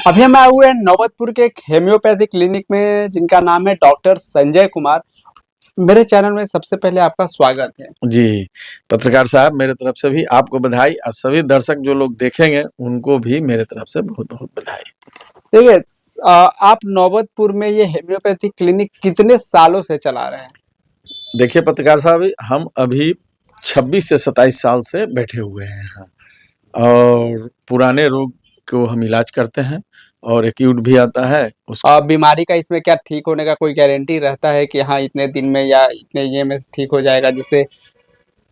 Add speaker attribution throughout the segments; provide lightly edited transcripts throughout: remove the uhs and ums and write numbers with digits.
Speaker 1: अभी हम आए हुए हैं नौबतपुर के एक हेम्योपैथी क्लिनिक में जिनका नाम है डॉक्टर संजय कुमार। मेरे चैनल में सबसे पहले आपका स्वागत है।
Speaker 2: जी, पत्रकार साहब मेरे तरफ से भी आपको बधाई और सभी दर्शक जो लोग देखेंगे उनको भी मेरे तरफ से बहुत-बहुत बधाई।
Speaker 1: देखिए, आप नौबतपुर में ये हेम्योपैथी क्लिनिक कितने सालों से चला रहे हैं?
Speaker 2: देखिए पत्रकार साहब, हम अभी 26 से 27 साल से बैठे हुए हैं यहाँ और पुराने रोग को हम इलाज करते हैं और एक्यूट भी आता है उस
Speaker 1: बीमारी का इसमें क्या ठीक होने का कोई गारंटी रहता है कि हाँ इतने दिन में या इतने ये में ठीक हो जाएगा? जिससे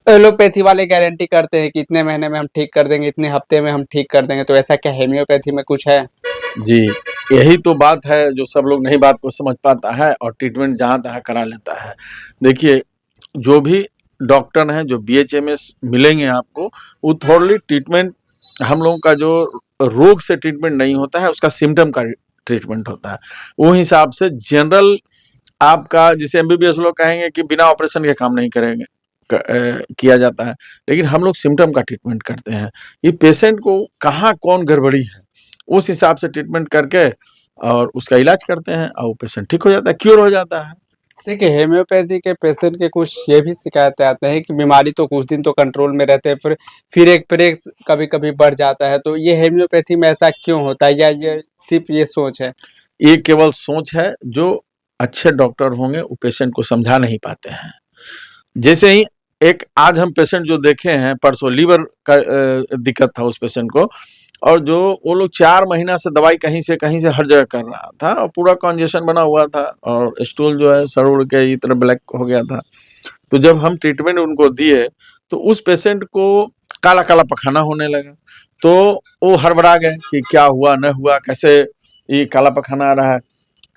Speaker 1: एलोपैथी वाले गारंटी करते हैं कि इतने महीने में हम ठीक कर देंगे, इतने हफ्ते में हम ठीक कर देंगे, तो ऐसा क्या हेम्योपैथी में कुछ है?
Speaker 2: जी, यही तो बात है जो सब लोग नहीं बात को समझ पाता है और ट्रीटमेंट जहाँ-तहाँ करा लेता है। देखिए, जो भी डॉक्टर हैं, जो बीएचएमएस मिलेंगे आपको, वो थोरली ट्रीटमेंट हम लोगों का जो रोग से ट्रीटमेंट नहीं होता है, उसका सिम्पटम का ट्रीटमेंट होता है। वो हिसाब से जनरल आपका जिसे एमबीबीएस लोग कहेंगे कि बिना ऑपरेशन के काम नहीं करेंगे किया जाता है, लेकिन हम लोग सिम्पटम का ट्रीटमेंट करते हैं। ये पेशेंट को कहाँ कौन गड़बड़ी है, उस हिसाब से ट्रीटमेंट करके और उसका इलाज करते हैं और वो पेशेंट ठीक हो जाता है, क्योर हो जाता है।
Speaker 1: देखिए, हेम्योपैथी के पेशेंट के कुछ ये भी शिकायतें आते हैं कि बीमारी तो कुछ दिन तो कंट्रोल में रहते हैं, फिर कभी-कभी बढ़ जाता है, तो ये हेम्योपैथी में ऐसा क्यों होता है या ये सिर्फ ये सोच है?
Speaker 2: ये केवल सोच है, जो अच्छे डॉक्टर होंगे वो पेशेंट को समझा नहीं पाते हैं। जैसे ही एक आज हम पेशेंट जो देखे हैं, परसों लीवर का दिक्कत था उस पेशेंट को और जो वो लोग 4 महीना से दवाई कहीं से हर जगह कर रहा था और पूरा कंजेशन बना हुआ था और स्टूल जो है सड़ उड़ के इतना ब्लैक हो गया था। तो जब हम ट्रीटमेंट उनको दिए, तो उस पेशेंट को काला-काला पखाना होने लगा। तो वो हड़बड़ा गए कि क्या हुआ, न हुआ, कैसे ये काला पखाना आ रहा है।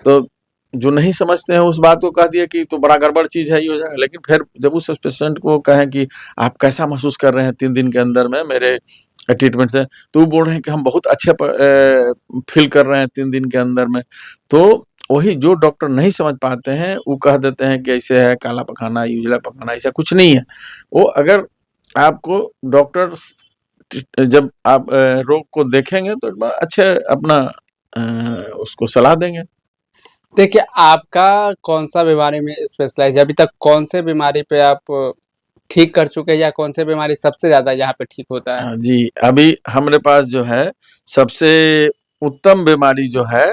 Speaker 2: तो जो नहीं समझते हैं उस बात को कह दिया कि तो बड़ा गड़बड़ चीज़ है, ये हो जाएगा। लेकिन फिर जब उस पेशेंट को कहें कि आप कैसा महसूस कर रहे हैं 3 दिन के अंदर में मेरे ट्रीटमेंट से, तो वो बोल रहे हैं कि हम बहुत अच्छे फ़ील कर रहे हैं 3 दिन के अंदर में। तो वही जो डॉक्टर नहीं समझ पाते हैं, वो कह देते हैं कि ऐसे है काला पखाना, ये उजला पखाना, ऐसा कुछ नहीं है। वो अगर आपको डॉक्टर्स जब आप रोग को देखेंगे तो अच्छे अपना उसको सलाह देंगे।
Speaker 1: देखिए, आपका कौन-सा बीमारी में स्पेशलाइज़ है? अभी तक कौन से बीमारी पे आप ठीक कर चुके हैं या कौन से बीमारी सबसे ज़्यादा यहाँ पे ठीक होता है?
Speaker 2: हाँ जी, अभी हमारे पास जो है सबसे उत्तम बीमारी जो है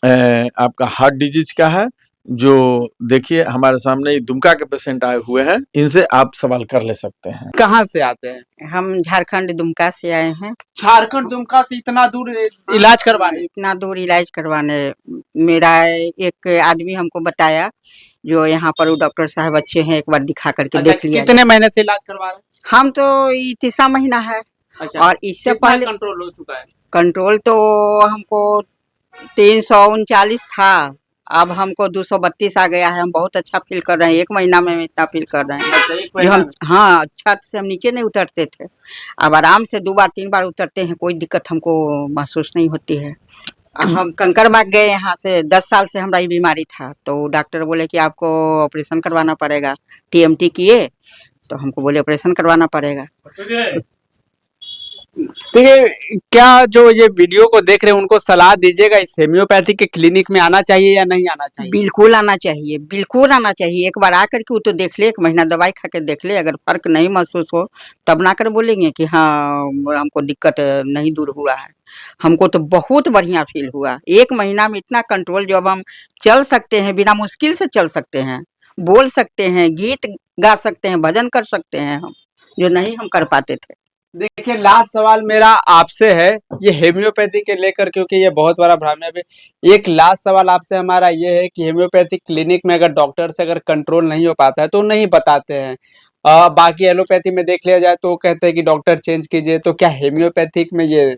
Speaker 2: आपका हार्ट डिजीज़ का है, जो देखिए हमारे सामने ये दुमका के पेशेंट आए हुए हैं, इनसे आप सवाल कर ले सकते हैं।
Speaker 1: कहाँ से आते हैं?
Speaker 3: हम झारखंड दुमका से आए हैं।
Speaker 1: झारखंड दुमका से इतना दूर इलाज करवाने?
Speaker 3: इतना दूर इलाज करवाने मेरा एक आदमी हमको बताया, जो यहाँ पर वो डॉक्टर साहब अच्छे हैं, एक बार दिखा करके
Speaker 1: अच्छा,
Speaker 3: देख लिया।
Speaker 1: कितने महीने से इलाज करवा रहे हैं?
Speaker 3: हम तो ये तीसरा महीना है।
Speaker 1: अच्छा,
Speaker 3: और इससे
Speaker 1: कितना
Speaker 3: पहले
Speaker 1: कंट्रोल हो चुका है?
Speaker 3: कंट्रोल तो हमको 339 था, अब हमको 232 आ गया है। हम बहुत अच्छा फील कर रहे हैं, 1 महीना में इतना फील कर रहे हैं।
Speaker 1: अच्छा, एक
Speaker 3: जो
Speaker 1: महीना
Speaker 3: हम
Speaker 1: में?
Speaker 3: हाँ, छत से हम नीचे नहीं उतरते थे, अब आराम से 2 बार 3 बार उतरते हैं, कोई दिक्कत हमको महसूस नहीं होती है। हम कंकड़बाग गए यहाँ से, 10 साल से हमारा ये बीमारी था, तो डॉक्टर बोले कि आपको ऑपरेशन करवाना पड़ेगा। टीएमटी किए, तो हमको बोले ऑपरेशन करवाना पड़ेगा।
Speaker 1: देखिए, क्या जो ये वीडियो को देख रहे हैं उनको सलाह दीजिएगा इस हेम्योपैथी के क्लिनिक में आना चाहिए या नहीं आना चाहिए?
Speaker 3: बिल्कुल आना चाहिए, बिल्कुल आना चाहिए। एक बार आकर के वो तो देख ले, 1 महीना दवाई खा के देख ले, अगर फ़र्क नहीं महसूस हो, तब ना कर बोलेंगे कि हाँ, हमको दिक्कत नहीं दूर हुआ है। हमको तो बहुत बढ़िया फ़ील हुआ। 1 महीना में इतना कंट्रोल, जो अब हम चल सकते हैं, बिना मुश्किल से चल सकते हैं, बोल सकते हैं, गीत गा सकते हैं, भजन कर सकते हैं हम, जो नहीं हम कर पाते थे।
Speaker 1: देखिए, लास्ट सवाल मेरा आपसे है ये हेम्योपैथी के लेकर, क्योंकि ये बहुत बड़ा भ्रम है। एक लास्ट सवाल आपसे हमारा ये है कि हेम्योपैथी क्लिनिक में अगर डॉक्टर से अगर कंट्रोल नहीं हो पाता है तो नहीं बताते हैं। बाकी एलोपैथी में देख लिया जाए तो कहते हैं कि डॉक्टर चेंज कीजिए, तो क्या हेम्योपैथिक में ये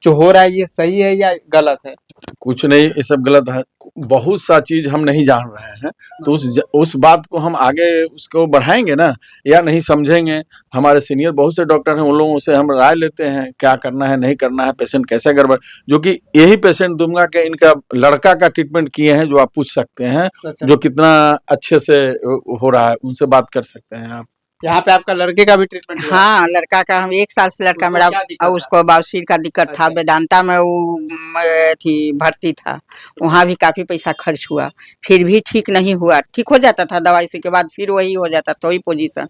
Speaker 1: जो हो रहा है ये सही है या गलत है?
Speaker 2: कुछ नहीं, ये सब गलत है। बहुत सा चीज़ हम नहीं जान रहे हैं, तो उस बात को हम आगे उसको बढ़ाएँगे ना या नहीं समझेंगे। हमारे सीनियर बहुत से डॉक्टर हैं, उन लोगों से हम राय लेते हैं, क्या करना है, नहीं करना है, पेशेंट कैसे गड़बड़, जो कि यही पेशेंट दुमका के इनका लड़का का ट्रीटमेंट किए हैं, जो आप पूछ सकते हैं,
Speaker 1: अच्छा।
Speaker 2: जो कितना अच्छे से हो रहा है, उनसे बात कर सकते हैं आप।
Speaker 1: यहाँ पे आपका लड़के का भी ट्रीटमेंट हुआ है?
Speaker 3: हाँ, लड़का का हम 1 साल से लड़का
Speaker 1: उसको
Speaker 3: मेरा
Speaker 1: क्या दिक्कत था?
Speaker 3: उसको बवासीर का दिक्कत था।
Speaker 1: अच्छा।
Speaker 3: वेदांता में वो थी भर्ती था, वहाँ भी काफ़ी पैसा खर्च हुआ, फिर भी ठीक नहीं हुआ। ठीक हो जाता था दवाई से के बाद, फिर वही हो जाता था, वही पोजीशन।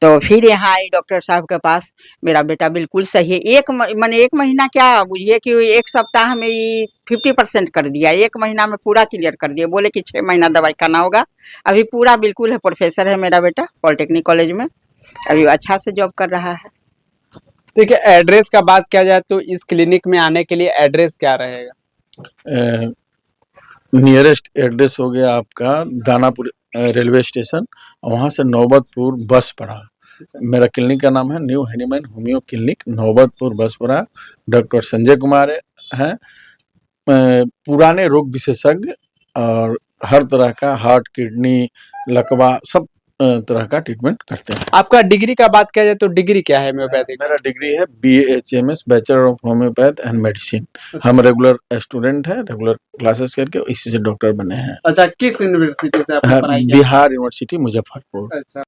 Speaker 3: तो फिर यहाँ आई डॉक्टर साहब के पास, मेरा बेटा बिल्कुल सही है। माने 1 महीना क्या बुझिए कि 1 सप्ताह में ही 50% कर दिया, 1 महीना में पूरा क्लियर कर दिया। बोले कि 6 महीना दवाई खाना होगा। अभी पूरा बिल्कुल है, प्रोफेसर है मेरा बेटा पॉलिटेक्निक कॉलेज में, अभी अच्छा से जॉब कर रहा है।
Speaker 1: देखिए, एड्रेस का बात किया जाए तो इस क्लिनिक में आने के लिए एड्रेस क्या रहेगा?
Speaker 2: नियरेस्ट एड्रेस हो गया आपका दानापुर रेलवे स्टेशन, वहाँ से नौबतपुर बसपड़ा। मेरा क्लिनिक का नाम है new Hahnemann homoeo clinic, Naubatpur Baspada. Doctor Sanjay Kumar हैं, पुराने रोग विशेषज्ञ और हर तरह का हार्ट, किडनी, लकवा सब तरह का ट्रीटमेंट करते हैं।
Speaker 1: आपका डिग्री का बात किया जाए तो डिग्री क्या है होम्योपैथिक?
Speaker 2: मेरा डिग्री है BAHMS, bachelor of homeopath and medicine. हम रेगुलर स्टूडेंट हैं, रेगुलर क्लासेस करके इसी से डॉक्टर बने हैं।
Speaker 1: अच्छा, किस यूनिवर्सिटी से आपने पढ़ाई किया?
Speaker 2: बिहार यूनिवर्सिटी मुजफ्फरपुर।
Speaker 1: अच्छा।